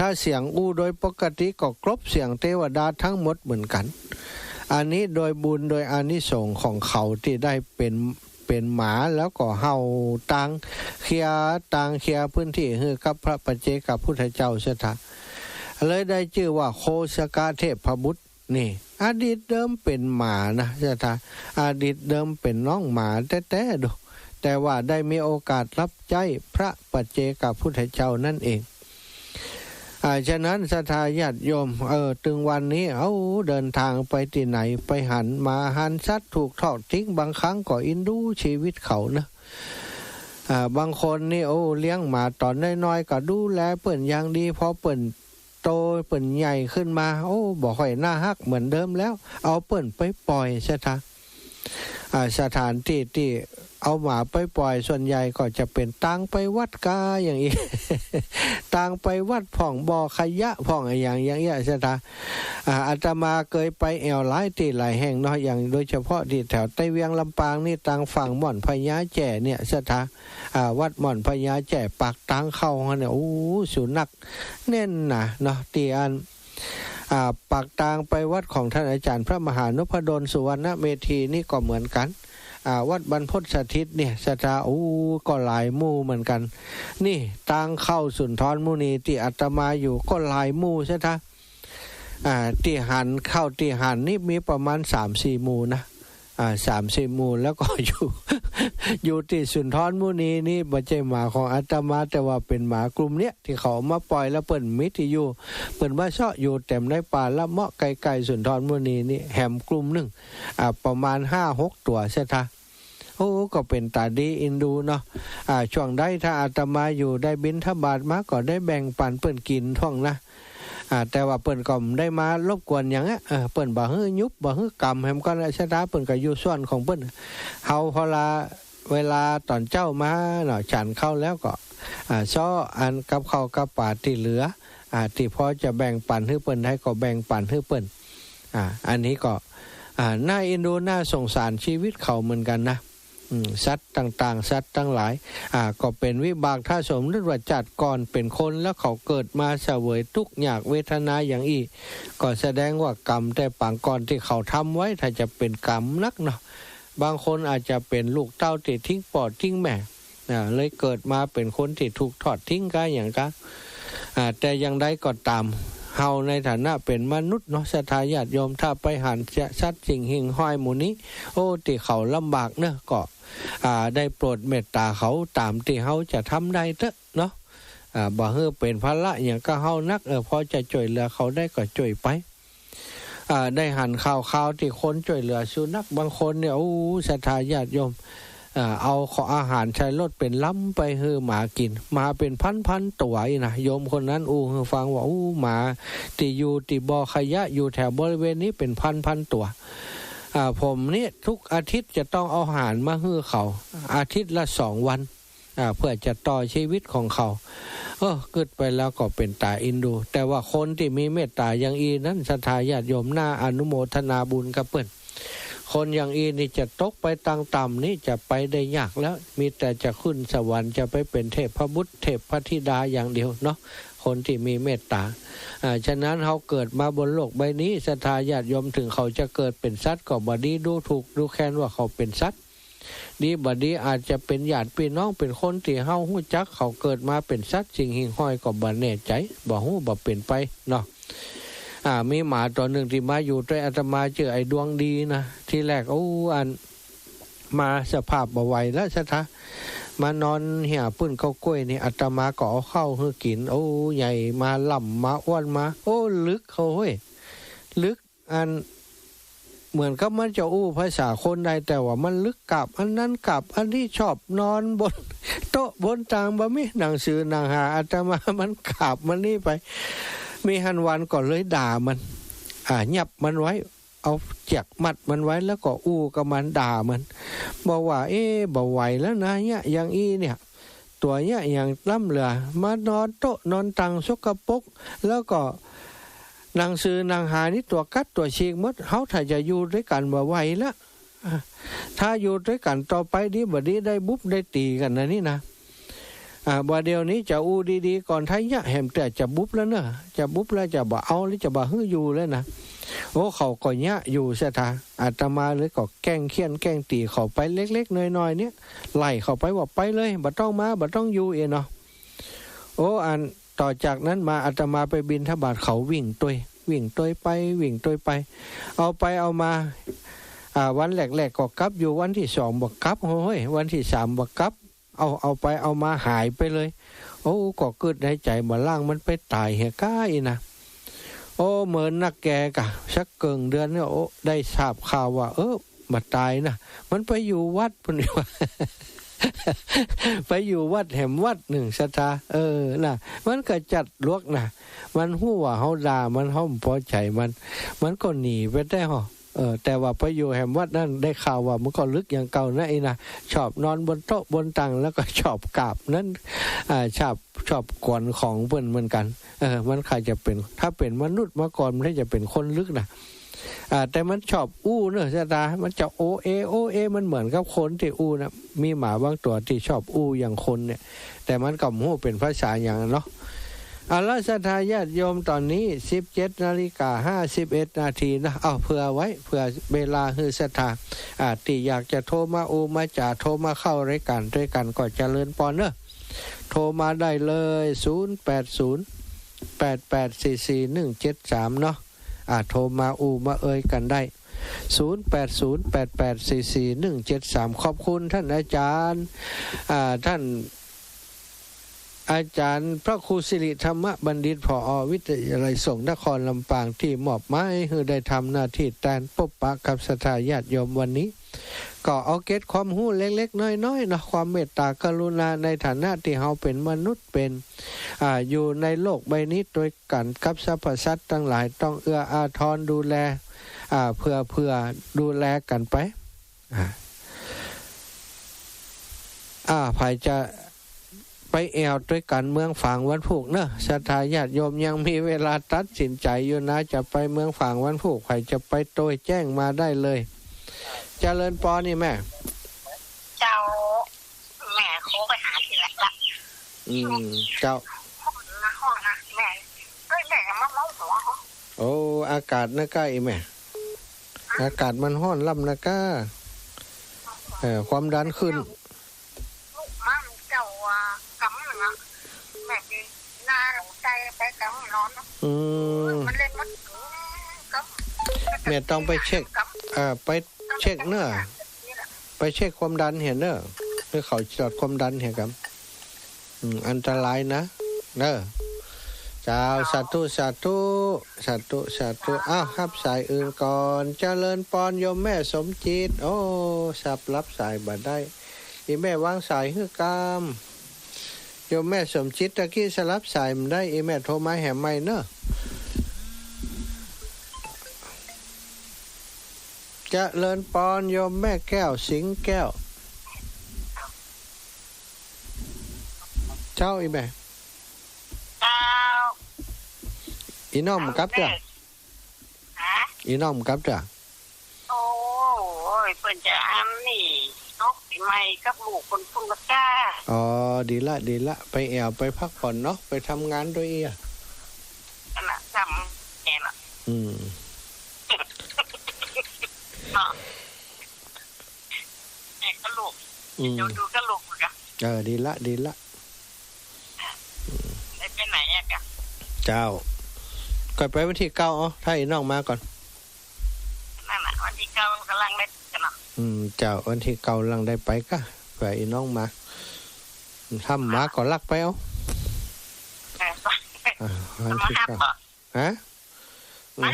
ถ้าเสียงโดยปกติก็ครบเสียงเทวดาทั้งหมดเหมือนกันอันนี้โดยบุญโดยอานิสงส์ของเขาที่ได้เป็นหมาแล้วก็เห่าตังเคลียพื้นที่ให้กับพระปัจเจกพุทธเจ้าเสถะเลยได้ชื่อว่าโคสกะเทพบุตรนี่อดีตเดิมเป็นหมานะเสถะอดีตเดิมเป็นน้องหมาแต่ดูแต่ว่าได้มีโอกาสรับใช้พระปัจเจกพุทธเจ้านั่นเองฉะนั้นศรัทธาญาติโยมถึงวันนี้เดินทางไปที่ไหนไปหันมาหันสัตว์ถูกทอดทิ้งบางครั้งก็อินดูชีวิตเขานะบางคนนี่เลี้ยงหมาตอนน้อยๆก็ดูแลเปิ่นอย่างดีพอเปิ่นโตเปิ่นใหญ่ขึ้นมาบ่ค่อยน่าฮักเหมือนเดิมแล้วเอาเปิ่นไปปล่อยซะท่า สถานที่เอาหมาไปปล่อยส่วนใหญ่ก็จะเป็นตังไปวัดกาอย่างนี้ ตังไปวัดผ่องบ่อขยะผ่องอย่างเงี้ยใช่ไหมอาตมาเคยไปแอวหลายที่หลายแห่งเนาะอย่างโดยเฉพาะที่แถวใต้เวียงลำปางนี่ตังฝั่งม่อนพญาแจ่เนี่ยใช่ไหมวัดม่อนพญาแจ่ปากตังเข้าเนี่ยโอ้สุนัขแน่นนะเนาะตีอันปากตางไปวัดของท่านอาจารย์พระมหานพดลสุวรรณเมธีนี่ก็เหมือนกันวัดบรรพตสถิตเนี่ยสถาก็หลายหมู่เหมือนกันนี่ตางเข้าสุนทรมุนีที่อาตมาอยู่ก็หลายหมู่ใช่ไหมที่หันเข้าที่หันนี่มีประมาณ 3-4 หมู่นะ3-4 หมู่แล้วก็อยู่ที่สุนทรมุนีนี่ไม่ใช่หมาของอาตมาแต่ว่าเป็นหมากลุ่มเนี้ยที่เขามาปล่อยแล้วเปิ่นมิตรอยู่เปิ่นว่าชอบอยู่เต็มในป่าละเมาะไกลๆสุนทรมุนีนี่แหมกลุ่มหนึ่งประมาณ 5-6 ตัวใช่ไหมโอ้ก็เป็นตาดีอินดูเนาะช่วงได้ถ้าอาตมาอยู่ได้บิณฑบาตมาก็ได้แบ่งปันเปิ่นกินท่องนะแต่ว่าเปิ่นก็ได้มารบกวนอย่างเงี้ยเปิ่นบ่ฮื้อยุบบ่ฮื้อกำแฮมก็ได้ชะตาเปิ่นก็อยู่ส่วนของเปิ่นเฮาพอเวลาตอนเจ้ามาเนาะฉันเข้าแล้วก็ซ้ออันกับข้าวกับป่าที่เหลือที่พอจะแบ่งปันให้เปิ่นได้ก็แบ่งปันให้เปิ่นอันนี้ก็น่าเอ็นดูน่าสงสารชีวิตเขาเหมือนกันนะสัตว์ต่างๆสัตว์ทั้งหลายก็เป็นวิบากถ้าสมมติว่าจัดก่อนเป็นคนแล้วเขาเกิดมาเสวยทุกข์ยากเวทนาอย่างอีก็แสดงว่ากรรมแต่ปางก่อนที่เขาทำไว้ถ้าจะเป็นกรรมนักเนาะบางคนอาจจะเป็นลูกเต้าที่ทิ้งปอดทิ้งแม่เลยเกิดมาเป็นคนที่ถูกทอดทิ้งกันอย่างกันแต่ยังได้ก็ตามเฮาในฐานะเป็นมนุษย์เนาะศรัทธาญาติโยมถ้าไปหันสัตว์สิ่งหิ่งห้อยหมู่นี้โอ้ที่เขาลำบากเนาะก็ได้โปรดเมตตาเขาตามที่เขาจะทำได้เถอะเนาะบ่ฮื้อเป็นภาระอย่างก็เฮานักพอจะช่วยเหลือเขาได้ก็ช่วยไปได้หันข่าวที่คนช่วยเหลือสุนัขบางคนเนี่ยโอ้ศรัทธาญาติโยมเอาขออาหารใช้รถเป็นล้ำไปให้หมากินมาเป็นพันตัวนะโยมคนนั้นฟังว่าหมาที่อยู่ที่บ่อขยะอยู่แถวบริเวณนี้เป็นพันตัวผมนี่ทุกอาทิตย์จะต้องเอาอาหารมาให้เขาอาทิตย์ละ2 วันเพื่อจะต่อชีวิตของเขาเกิดไปแล้วก็เป็นตาอินดูแต่ว่าคนที่มีเมตตาอย่างอีนั้นศรัทธาญาติโยมน่าอนุโมทนาบุญกับเปิ้นคนอย่างอีนี่จะตกไปตังต่ำนี่จะไปได้ยากแล้วมีแต่จะขึ้นสวรรค์จะไปเป็นเทพบุตรเทพธิดาอย่างเดียวเนาะคนที่มีเมตตาฉะนั้นเขาเกิดมาบนโลกใบนี้ศรัทธาญาติโยมถึงเขาจะเกิดเป็นสัตว์ก็บ่ดีดูถูกดูแคลนว่าเขาเป็นสัตว์ดีบ่ดีอาจจะเป็นญาติพี่น้องเป็นคนที่เฮาฮู้จักเขาเกิดมาเป็นสัตว์สิ่งหิ่งห้อยก็บ่แน่ใจบ่ฮู้บ่เป็นไปเนาะมีหมาตัวหนึ่งที่มาอยู่ด้วยอาตมาเจอไอ้ดวงดีนะที่แรกอันมาสภาพบ่ไหวแล้วซะทะมานอนเหี่ยปื้นข้าวกล้วยนี่อาตมาก็เอาเข้าให้กินใหญ่มาล่ำมาอ้วนมาลึกเขาเฮ้ยลึกอันเหมือนกับมันจะภาษาคนใดแต่ว่ามันลึกกลับอันนั้นกลับอันที่ชอบนอนบนโต๊ะบนต่างบ่มีหนังสือหนังหาอาตมามันกลับมันนี่ไปมีหันวันก่อนเลยด่ามันยับมันไว้เอาเจ็กมัดมันไว้แล้วก็กับมันด่ามันบอกว่าบ่ไหวแล้วนะเนี่ยอย่างเนี่ยตัวเนี่ยอย่างล้ำเหลือมานอนโต๊ะนอนตังสกปรกแล้วก็หนังสือหนังหานี่ตัวกัดตัวฉีกหมดเฮาถ้าจะอยู่ด้วยกันบ่ไหวละถ้าอยู่ด้วยกันต่อไปนี้บ่ดีได้บุ๊บได้ตีกันนะนี่นะบ่เดี๋ยวนี้จะดีๆก่อนท้ายเนี่ยแหมแต่จะบุ๊บแล้วเนอะจะบุ๊บแล้วจะบ่เอาหรือจะบ่ฮื้ออยู่แล้วนะเขาก็เนี่ยอยู่ซะท่าอาตมาเลยก็แกล้งเคี่ยนแกล้งตีเขาไปเล็กๆน้อยๆเนี่ยไล่เขาไปว่าไปเลยบ่ต้องมาบ่ต้องอยู่เนาะอันต่อจากนั้นมาอาตมาไปบิณฑบาตเขาวิ่งตัวไปวิ่งตัวไปเอาไปเอามาวันแรกๆก็กลับอยู่วันที่2บ่กลับเฮ้ยวันที่3บ่กลับเอาไปเอามาหายไปเลยก็เกิดในใจบ่ล่างมันไปตายเฮก้าอีนะเหมือนนักแกกะสักเกิงเดือนเนี่ยได้ทราบข่าวว่ามาตายนะมันไปอยู่วัดพุ่นว่า ไปอยู่วัดแห่มวัดหนึ่งศรัทธาน่ะมันก็จัดลวกนะมันฮู้ว่าเฮาด่ามันเฮาพอใจมันก็หนีไปได้ แต่ว่าไปอยู่แหมวัดนั่นได้ข่าวว่ามันก็ลึกอย่างเก่านะไอ้นะชอบนอนบนโต๊ะบนตังแล้วก็ชอบกราบนั้นชอบกวนของเพิ่นเหมือนกันมันใครจะเป็นถ้าเป็นมนุษย์มาก่อนมันจะเป็นคนลึกนะแต่มันชอบอู้เนอะชะตามันจะโอเอมันเหมือนกับคนที่อู้นะมีหมาบางตัวที่ชอบอู้อย่างคนเนี่ยแต่มันก็หูเป็นภาษาอย่างนั้นเนาะราชทายาทโยมตอนนี้ 17:51 นาทีนะเอาเผื่อไว้เผื่อเวลาฮือศรัทธาที่อยากจะโทรมามาจ่าโทรมาเข้ารายการด้วยกันก็เจริญพรเนอะโทรมาได้เลย0808844173เนาะโทรมามาเอ่ยกันได้0808844173ขอบคุณท่านอาจารย์ท่านอาจารย์พระครูสิริธรรมบัณฑิตผอ.วิทยาลัยสงฆ์นครลำปางที่มอบหมายให้ได้ทำหน้าที่แทนพบปะกับศรัทธาญาติโยมวันนี้ก็เอาเก็บความรู้เล็กๆน้อยๆนะความเมตตากรุณาในฐานะที่เราเป็นมนุษย์เป็นอยู่ในโลกใบนี้โดยกันกับสรรพสัตว์ทั้งหลายต้องเอื้ออาทรดูแลเพื่อดูแลกันไปภายจะไปแอวด้วยกันเมืองฝางวันพุกเนอะศรัทธาญาติโยมยังมีเวลาตัดสินใจอยู่นะจะไปเมืองฝางวันพุกใครจะไปโดยแจ้งมาได้เลยเจริญปอนี่แม่เจ้าแม่โคไปหาทีละละเจ้านะห้องนะแม่แม่มาเล่าหัวโอ้อากาศนะก้าแม่อากาศมันร้อนล่ำนะก้าความดันขึ้นลูกมันเจ้ากำหนึ่งอ่ะแม่ดีหน้าใจไปกำนอนมันเล่นมันกำแม่ต้องไปเช็คไปเช็คเนอะไปเช็คความดันเห็นเนอะเพื่อเขาจอดความดันเห็นครับอันตรายนะเนอะเจ้าสาธุอ้าวครับสายอื่นก่อนเจริญปอนโยมแม่สมจิตโอ้สับรับสายบัดได้อีแม่วางสายคือกามโยมแม่สมจิตตะกี้สลับสายมันได้อีแม่โทรมาแหมไม่เนอะเจริญปอนโยมแม่แก้วสิงแก้วเจ้าอีแม่อีน้อมกับจ้ะอีน้อมกับจ้ะโอ้ยเพิ่นจะนี่นกปีใหม่กับลูกคนพุ่งกระจ้าดีละไปแอวไปพักผ่อนเนาะไปทำงานด้วยนั่นน่ะจำแน่น่ะแม่ก็ลูกดูก็ลูกเหมือนกันดีละได้ไปไหนอ่ะกะเจ้าก่อนไปวันที่9ถ้าอีน้องมาก่อนนั่นน่ะวันที่9กำลังได้กันเนาะเจ้าวันที่9กำลังได้ไปก็ไปอีน้องมาทำมาก็ลักไปเอาวันที่9ฮะ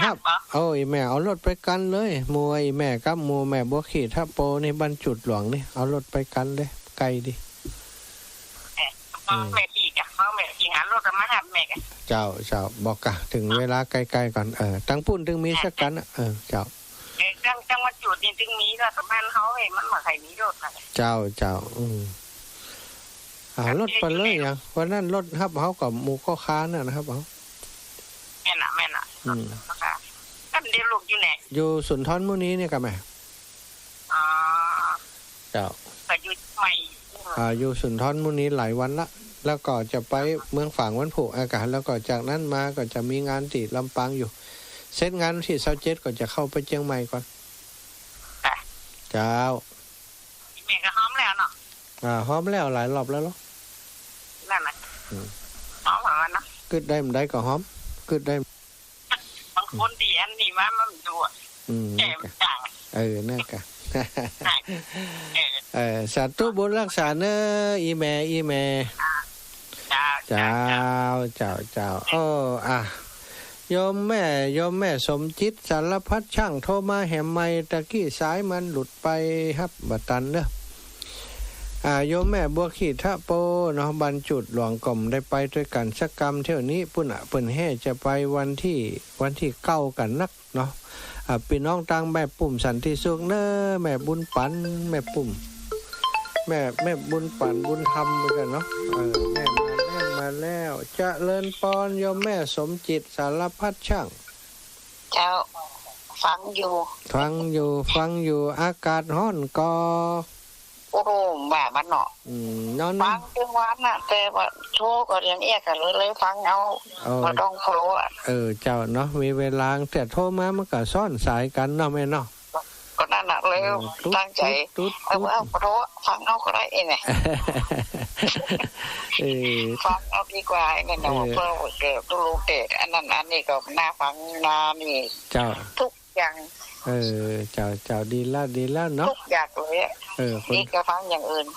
ครับโอ้ยแม่เอารถไปกันเลยมัวแม่กับมัวแม่บัวขีดถ้าโปในบรรจุหลวงนี่เอารถไปกันเลยไกลดิแม่ขี่กะแม่ขี่หารถมาหาแม่กันเจ้าบอกกะถึงเวลาไกลๆก่อนตั้งปุ่นถึงมีสักกันเจ้าจังหวัดจุดนี่ถึงมีก็สำคัญเขามันมาใครมีรถเจ้ารถไปเลยยังวันนั้นรถฮับเขากับหมูก็ค้าน่ะนะครับเขาแม่น่ะกันเดียวลูกอยู่ไหนอยู่สุนทรมุนีเนี่ยกับแม่เจ้าไปอยู่ใหม่อยู่สุนทรมุนีหลายวันละแล้วก็จะไปเมืองฝางวันพุกอากาศแล้วก็จากนั้นมาก็จะมีงานที่ลำปางอยู่เสร็จงานที่27ก็จะเข้าไปเชียงใหม่ก่อนเจ้าแม่ก็หอมแล้วเนาะหอมแล้วหลายรอบแล้วเนาะนั่นน่ะหอมแล้วเนาะกึดได้มันได้ก็หอมกึดได้บางคนดีอันนี้มันดูแก่ต่างนั่นกะสาธุบุญรักษาเนออีแม่เจ้าโยมแม่สมจิตสารพัดช่างโทรมาแหมไม่ตะกี้สายมันหลุดไปครับบัดตันเด้อโยมแม่บัวขีดทะโปเนาะบรรจุหลวงกลมได้ไปด้วยกันสักกรรมเที่ยวนี้ปุ่นแห่จะไปวันที่9กันนักเนาะ พี่น้องตั้งแม่ปุ่มสันติสุขเน้อแม่บุญปันแม่ปุ่มแม่บุญปันบุญธรรมเหมือนกันเนาะแม่มาแล้วเจริญปอนโยมแม่สมจิตสารพัดช่างเจ้าฟังอยู่อากาศร้อนก็โอ้โหแบบมันเนาะนอนฟังจังหวะน่ะแต่ว่าโชว์ก็ยังเอียกกันเลยฟังเอาบ่ต้องโฟล์เจ้าเนาะมีเวลาแต่โทรมามันก็ซ่อนสายกันเนาะแม่เนาะก็นั่นน่ะเลยตั้งใจเอาโทรฟังเอาก็ได้เองไงฟังเอาดีกว่าเนี่ยเนาะเพื่อเกิดรู้เด็ดอันนั้นอันนี้ก็น่าฟังนานี่เจ้าทุกอย่างเจ้าดีแล้วเนาะทุกอย่างเลยนี่ก็ฟังอย่างอื่น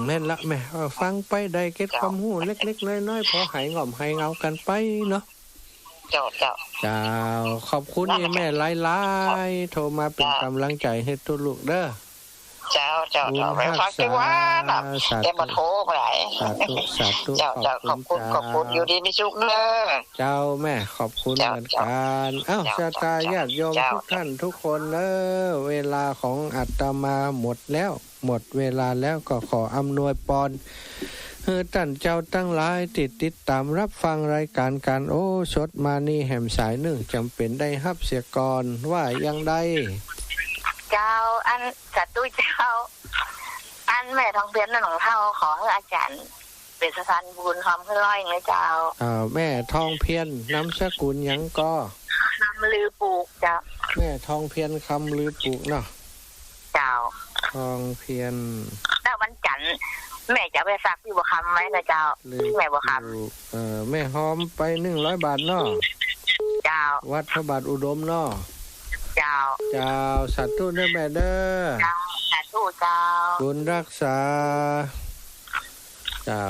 แม่นละแม่ฟังไปได้เก็บความรู้เล็กๆน้อยๆพอหายง่อมหายเงากันไปเนาะเจ้าขอบคุณแม่หลายๆโทรมาเป็นกำลังใจให้ตุลูกเด้อเจ้าไปฟังจังหวะน่ะแต่บ่โทรไปไหนสาธุเจ้าขอบคุณอยู่ดีมีสุขเด้อเจ้าแม่ขอบคุณเหมือนกันศรัทธาญาติโยมทุกท่านทุกคนเด้อเวลาของอาตมาหมดเวลาแล้วก็ขออำนวยพรท่านเจ้าตั้งหลายติดตามรับฟังรายการการโอ้สดมานี่แหมสายหนึ่งจำเป็นได้รับเสียก่อนว่ายังได้เจ้าอันจัดตู้เจ้าอันแม่ทองเพียนหนองเท่าขอให้อาจารย์เป็นสถานบุญความขึ้นร้อยเลยเจ้าแม่ทองเพียนนามสกุลยังก็คำลือปลูกเจ้าแม่ทองเพียนคำลือปลูกเนาะเจ้าทองเพียนแต่วันจันทร์แม่จะไปซักที่บัวคำไหมนะเจ้าแม่บัวคำแม่หอมไป100 บาทเนาะเจ้าวัดพระบาทอุดมเนาะเจ้าสาธุเด้อแม่เด้อสาธุเจ้าบุญรักษาเจ้า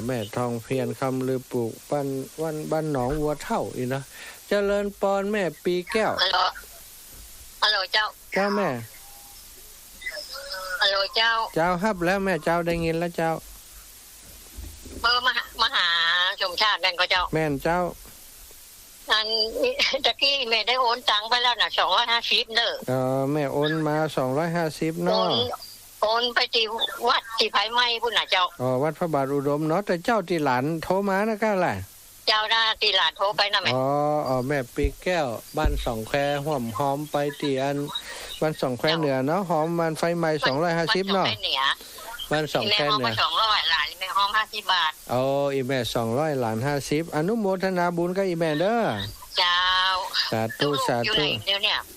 แม่ทองเพียรคำลือปลูกบ้านหนองวัวเท่าอีกนะเจริญปอนแม่ปีแก้วฮัลโหลเจ้าแม่ฮัลโหลเจ้าฮับแล้วแม่เจ้าได้ยินแล้วเจ้ามาหาชมชาติแม่นก็เจ้าแม่นเจ้าอันตะกี้แม่ได้โอนตังไปแล้วน่ะ250เด้อแม่โอนมา250เนาะโอนไปที่วัดที่ไผไม้พุ่นน่ะเจ้าวัดพระบาทอุดมเนาะแต่เจ้าที่หลานโทรมานะก็ล่ะเจ้าน่ะที่หลานโทรไปน่ะแม่แม่ปีแก้วบ้านสองแควหอมไปที่อันบ้านสองแควเหนือเนาะหอมบ้านไฟไม้250เนาะบ้านสองแควเหนือ200หลานแม่หอม50 บาทอีแม่200หลาน50อนุโมทนาบุญกับอีแม่เด้อเจ้าสาธุ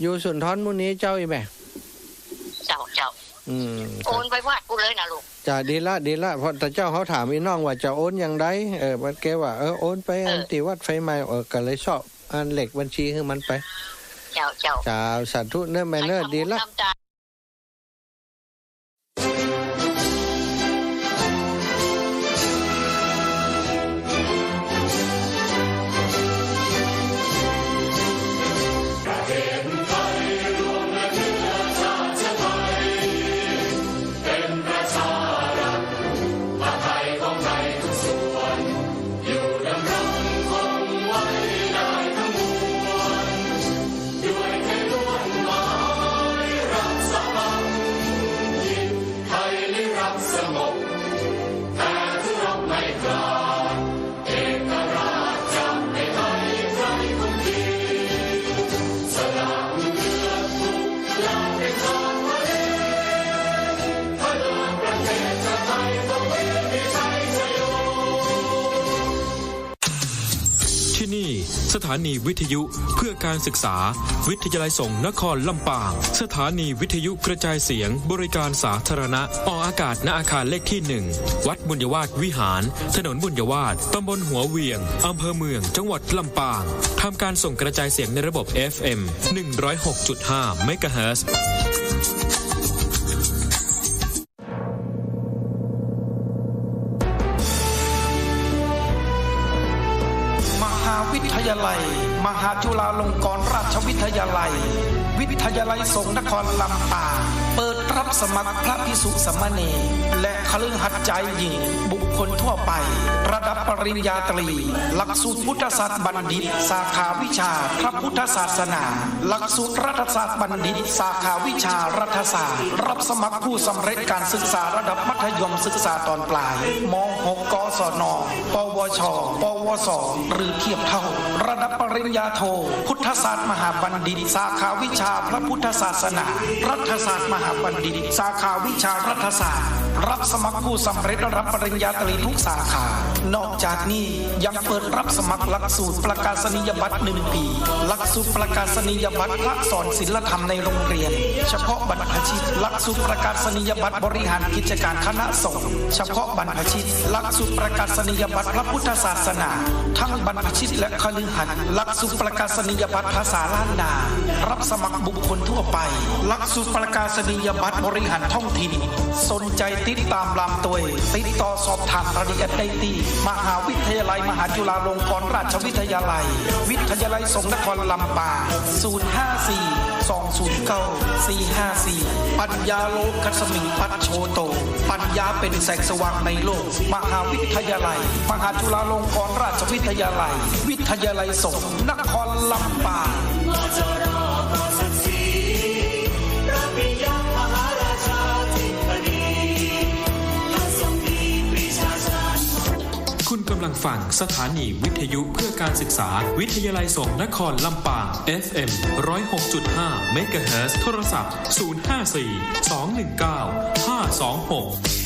อยู่สุนทรมุนีเจ้าอีแม่เจ้าโอนไปวัดกูเลยนะลูกจ้าดีละเพราะแต่เจ้าเขาถามอีน้องว่าจะโอนอย่างไรมันแกว่าโอนไปอันที่วัดไฟไม้ก็เลยชอบอันเหล็กบัญชีให้มันไปเจ้าสาธุเน้อแม่เน้อดีละสถานีวิทยุเพื่อการศึกษาวิทยาลัยสงฆ์นครลำปางสถานีวิทยุกระจายเสียงบริการสาธารณะออกอากาศณอาคารเลขที่1วัดบุญยวาทวิหารถนนบุญยวาทตำบลหัวเวียงอำเภอเมืองจังหวัดลำปางทำการส่งกระจายเสียงในระบบ FM 106.5 เมกะเฮิรตซ์วิทยาลัยมหาจุฬาลงกรณราชวิทยาลัยวิทยาลัยสงฆ์นครลำปาง เปิดรับสมัครพระภิกษุสามเณรและคฤหัสถ์ชายหญิงบุคคลทั่วไประดับปริญญาตรีหลักสูตรพุทธศาสตร์บัณฑิตสาขาวิชาพระพุทธศาสนาหลักสูตรรัฐศาสตร์บัณฑิตสาขาวิชารัฐศาสตร์รับสมัครผู้สำเร็จการศึกษาระดับมัธยมศึกษาตอนปลายม.6 กศน.ปวช.ปวส.หรือเทียบเท่าระดับปริญญาโทพุทธศาสตร์มหาบัณฑิตสาขาวิชาพระพุทธศาสนารัฐศาสตร์มหาบัณฑิตสาขาวิชารัฐศาสตร์รับสมัครผู้สำเร็จระดับปริญญาตรีทุกสาขานอกจากนี้ยังเปิดรับสมัครหลักสูตรประกาศนียบัตร1 ปีหลักสูตรประกาศนียบัตรพระสอนศีลธรรมในโรงเรียนเฉพาะบรรพชิตหลักสูตรประกาศนียบัตรบริหารกิจการคณะสงฆ์เฉพาะบรรพชิตหลักสูตรประกาศนียบัตรพระพุทธศาสนาทั้งบรรพชิตและคฤหัสถ์หลักสูตรประกาศนียบัตรภาษาล้านนารับสมัครบุคคลทั่วไปหลักสูตรประกาศนียบัตรบริหารท้องถิ่นสนใจติดตามลำตัวติดต่อสอบถามรายละเอียดได้ที่มหาวิทยาลัยมหาจุฬาลงกรณราชวิทยาลัยวิทยาลัยสงฆ์นครลำปาง054-209-454ปัญญาโลกคัสมิงปัจโชโตปัญญาเป็นแสงสว่างในโลกมหาวิทยาลัยมหาจุฬาลงกรณราชวิทยาลัยวิทยาลัยสงฆ์นครลำปางคุณกำลังฟังสถานีวิทยุเพื่อการศึกษาวิทยาลัยสงฆ์นครลำปาง FM 106.5 เมกะเฮิรตซ์โทรศัพท์ 054 219 526